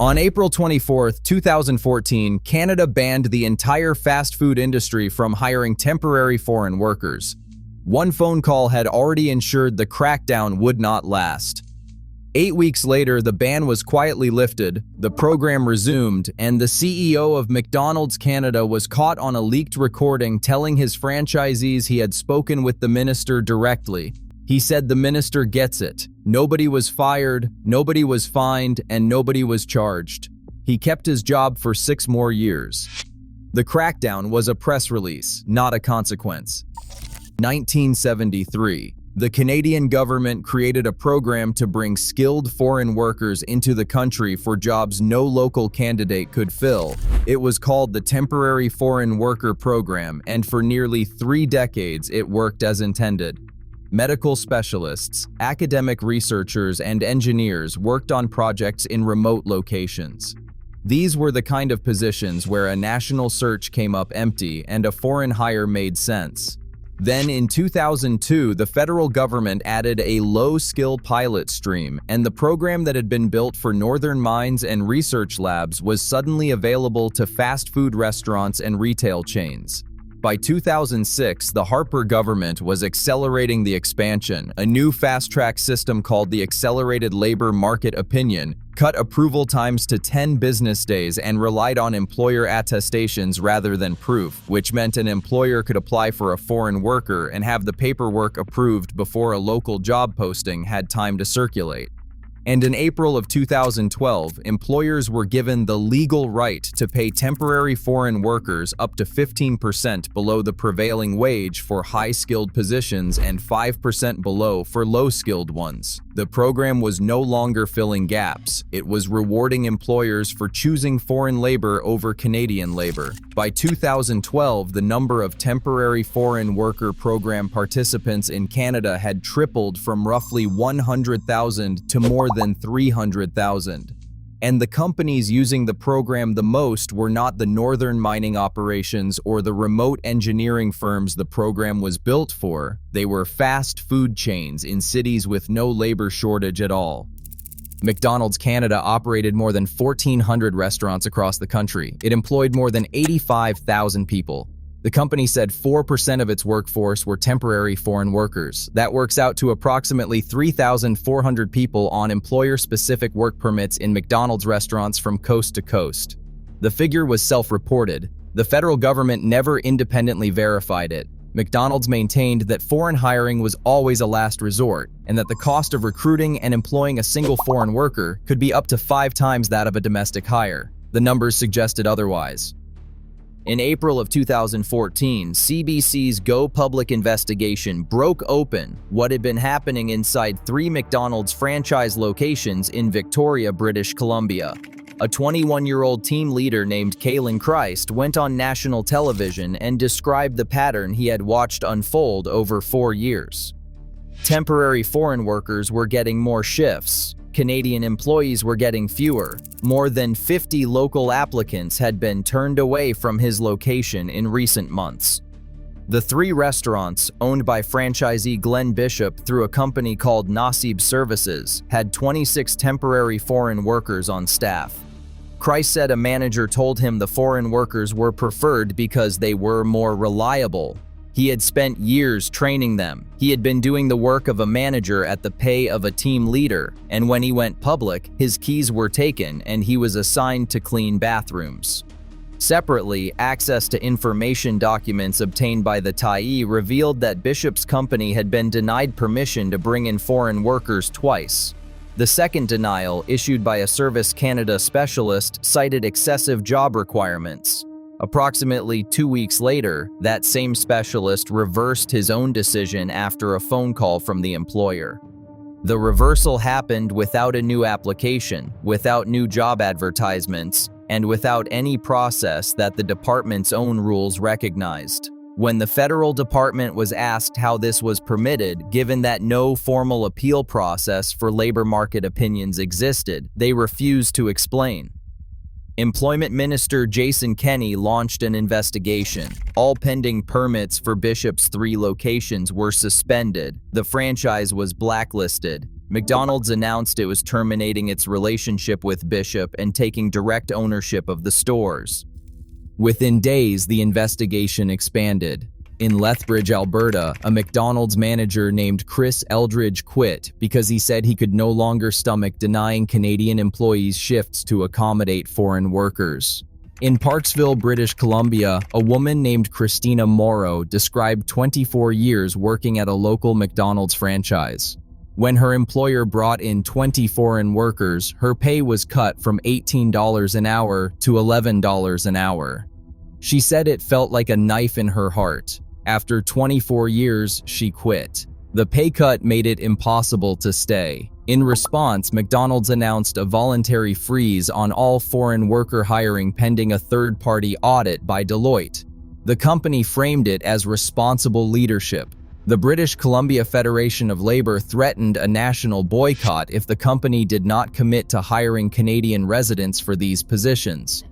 On April 24, 2014, Canada banned the entire fast food industry from hiring temporary foreign workers. One phone call had already ensured the crackdown would not last. 8 weeks later, the ban was quietly lifted, the program resumed, and the CEO of McDonald's Canada was caught on a leaked recording telling his franchisees he had spoken with the minister directly. He said the minister gets it. Nobody was fired, nobody was fined, and nobody was charged. He kept his job for 6 more years. The crackdown was a press release, not a consequence. 1973. The Canadian government created a program to bring skilled foreign workers into the country for jobs no local candidate could fill. It was called the Temporary Foreign Worker Program, and for nearly 3 decades it worked as intended. Medical specialists, academic researchers, and engineers worked on projects in remote locations. These were the kind of positions where a national search came up empty and a foreign hire made sense. Then in 2002, the federal government added a low-skill pilot stream, and the program that had been built for northern mines and research labs was suddenly available to fast food restaurants and retail chains. By 2006, the Harper government was accelerating the expansion. A new fast-track system called the Accelerated Labor Market Opinion cut approval times to 10 business days and relied on employer attestations rather than proof, which meant an employer could apply for a foreign worker and have the paperwork approved before a local job posting had time to circulate. And in April of 2012, employers were given the legal right to pay temporary foreign workers up to 15% below the prevailing wage for high-skilled positions and 5% below for low-skilled ones. The program was no longer filling gaps. It was rewarding employers for choosing foreign labor over Canadian labor. By 2012, the number of temporary foreign worker program participants in Canada had tripled from roughly 100,000 to more than 300,000. And the companies using the program the most were not the northern mining operations or the remote engineering firms the program was built for. They were fast food chains in cities with no labor shortage at all. McDonald's Canada operated more than 1,400 restaurants across the country. It employed more than 85,000 people. The company said 4% of its workforce were temporary foreign workers. That works out to approximately 3,400 people on employer-specific work permits in McDonald's restaurants from coast to coast. The figure was self-reported. The federal government never independently verified it. McDonald's maintained that foreign hiring was always a last resort, and that the cost of recruiting and employing a single foreign worker could be up to 5 times that of a domestic hire. The numbers suggested otherwise. In April of 2014, CBC's Go Public investigation broke open what had been happening inside 3 McDonald's franchise locations in Victoria, British Columbia. A 21-year-old team leader named Kalen Christ went on national television and described the pattern he had watched unfold over 4 years. Temporary foreign workers were getting more shifts. Canadian employees were getting fewer. More than 50 local applicants had been turned away from his location in recent months. The 3 restaurants, owned by franchisee Glenn Bishop through a company called Nasib Services, had 26 temporary foreign workers on staff. Christ said a manager told him the foreign workers were preferred because they were more reliable. He had spent years training them. He had been doing the work of a manager at the pay of a team leader, and when he went public, his keys were taken and he was assigned to clean bathrooms. Separately, access to information documents obtained by the Tyee revealed that Bishop's company had been denied permission to bring in foreign workers twice. The second denial, issued by a Service Canada specialist, cited excessive job requirements. Approximately 2 weeks later, that same specialist reversed his own decision after a phone call from the employer. The reversal happened without a new application, without new job advertisements, and without any process that the department's own rules recognized. When the federal department was asked how this was permitted, given that no formal appeal process for labor market opinions existed, they refused to explain. Employment Minister Jason Kenney launched an investigation. All pending permits for Bishop's 3 locations were suspended. The franchise was blacklisted. McDonald's announced it was terminating its relationship with Bishop and taking direct ownership of the stores. Within days, the investigation expanded. In Lethbridge, Alberta, a McDonald's manager named Chris Eldridge quit because he said he could no longer stomach denying Canadian employees shifts to accommodate foreign workers. In Parksville, British Columbia, a woman named Christina Morrow described 24 years working at a local McDonald's franchise. When her employer brought in 20 foreign workers, her pay was cut from $18 an hour to $11 an hour. She said it felt like a knife in her heart. After 24 years, she quit. The pay cut made it impossible to stay. In response, McDonald's announced a voluntary freeze on all foreign worker hiring pending a third-party audit by Deloitte. The company framed it as responsible leadership. The British Columbia Federation of Labor threatened a national boycott if the company did not commit to hiring Canadian residents for these positions.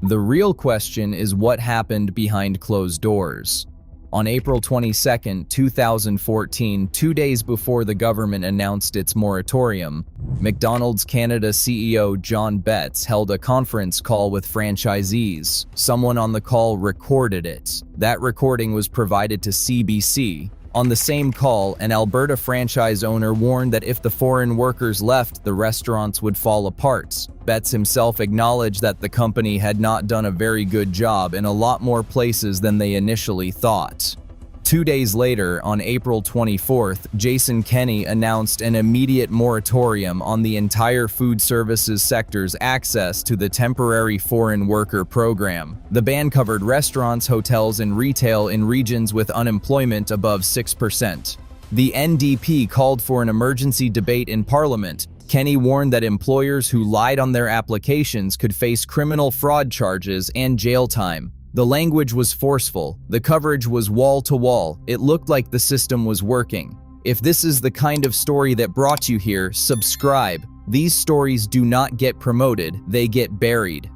The real question is what happened behind closed doors. On April 22, 2014, 2 days before the government announced its moratorium, McDonald's Canada CEO John Betts held a conference call with franchisees. Someone on the call recorded it. That recording was provided to CBC. On the same call, an Alberta franchise owner warned that if the foreign workers left, the restaurants would fall apart. Betts himself acknowledged that the company had not done a very good job in a lot more places than they initially thought. 2 days later, on April 24th, Jason Kenney announced an immediate moratorium on the entire food services sector's access to the temporary foreign worker program. The ban covered restaurants, hotels, and retail in regions with unemployment above 6%. The NDP called for an emergency debate in Parliament. Kenney warned that employers who lied on their applications could face criminal fraud charges and jail time. The language was forceful. The coverage was wall to wall. It looked like the system was working. If this is the kind of story that brought you here, subscribe. These stories do not get promoted, they get buried.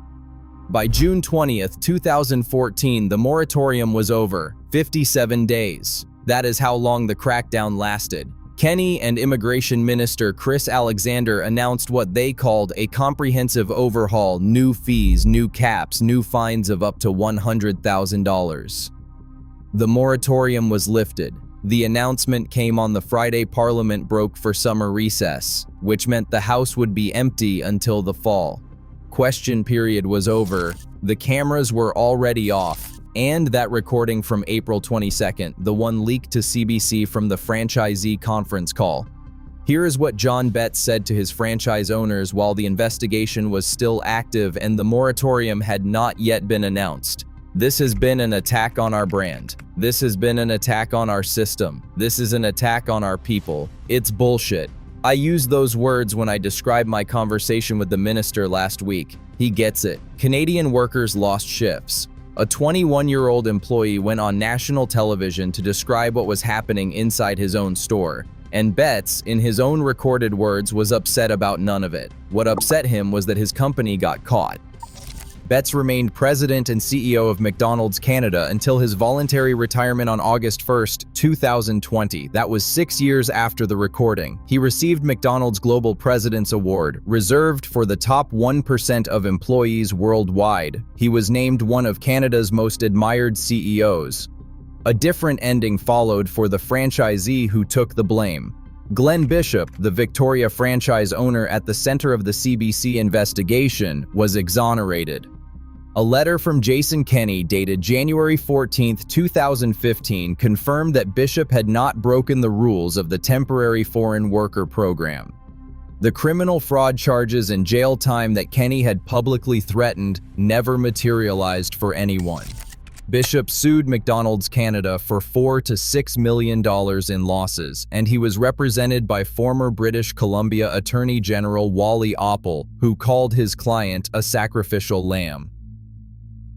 By June 20th, 2014, the moratorium was over. 57 days. That is how long the crackdown lasted. Kenney and Immigration Minister Chris Alexander announced what they called a comprehensive overhaul, new fees, new caps, new fines of up to $100,000. The moratorium was lifted. The announcement came on the Friday Parliament broke for summer recess, which meant the House would be empty until the fall. Question period was over. The cameras were already off. And that recording from April 22nd, the one leaked to CBC from the franchisee conference call. Here is what John Betts said to his franchise owners while the investigation was still active and the moratorium had not yet been announced. This has been an attack on our brand. This has been an attack on our system. This is an attack on our people. It's bullshit. I used those words when I described my conversation with the minister last week. He gets it. Canadian workers lost shifts. A 21-year-old employee went on national television to describe what was happening inside his own store. And Betts, in his own recorded words, was upset about none of it. What upset him was that his company got caught. Betts remained president and CEO of McDonald's Canada until his voluntary retirement on August 1, 2020. That was 6 years after the recording. He received McDonald's Global President's Award, reserved for the top 1% of employees worldwide. He was named one of Canada's most admired CEOs. A different ending followed for the franchisee who took the blame. Glenn Bishop, the Victoria franchise owner at the center of the CBC investigation, was exonerated. A letter from Jason Kenney dated January 14, 2015 confirmed that Bishop had not broken the rules of the temporary foreign worker program. The criminal fraud charges and jail time that Kenney had publicly threatened never materialized for anyone. Bishop sued McDonald's Canada for $4 to $6 million in losses, and he was represented by former British Columbia Attorney General Wally Oppel, who called his client a sacrificial lamb.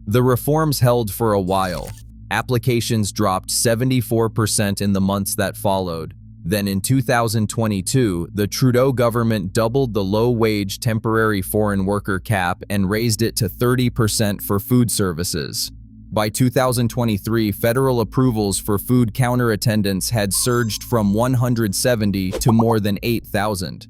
The reforms held for a while. Applications dropped 74% in the months that followed. Then in 2022, the Trudeau government doubled the low-wage temporary foreign worker cap and raised it to 30% for food services. By 2023, federal approvals for food counter attendants had surged from 170 to more than 8,000.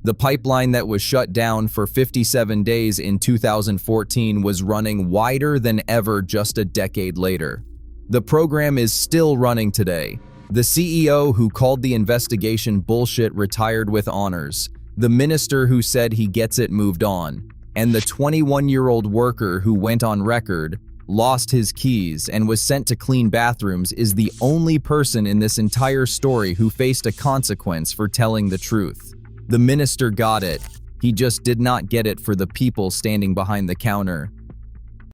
The pipeline that was shut down for 57 days in 2014 was running wider than ever just a decade later. The program is still running today. The CEO who called the investigation bullshit retired with honors. The minister who said he gets it moved on. And the 21-year-old worker who went on record, lost his keys, and was sent to clean bathrooms is the only person in this entire story who faced a consequence for telling the truth. The minister got it. He just did not get it for the people standing behind the counter.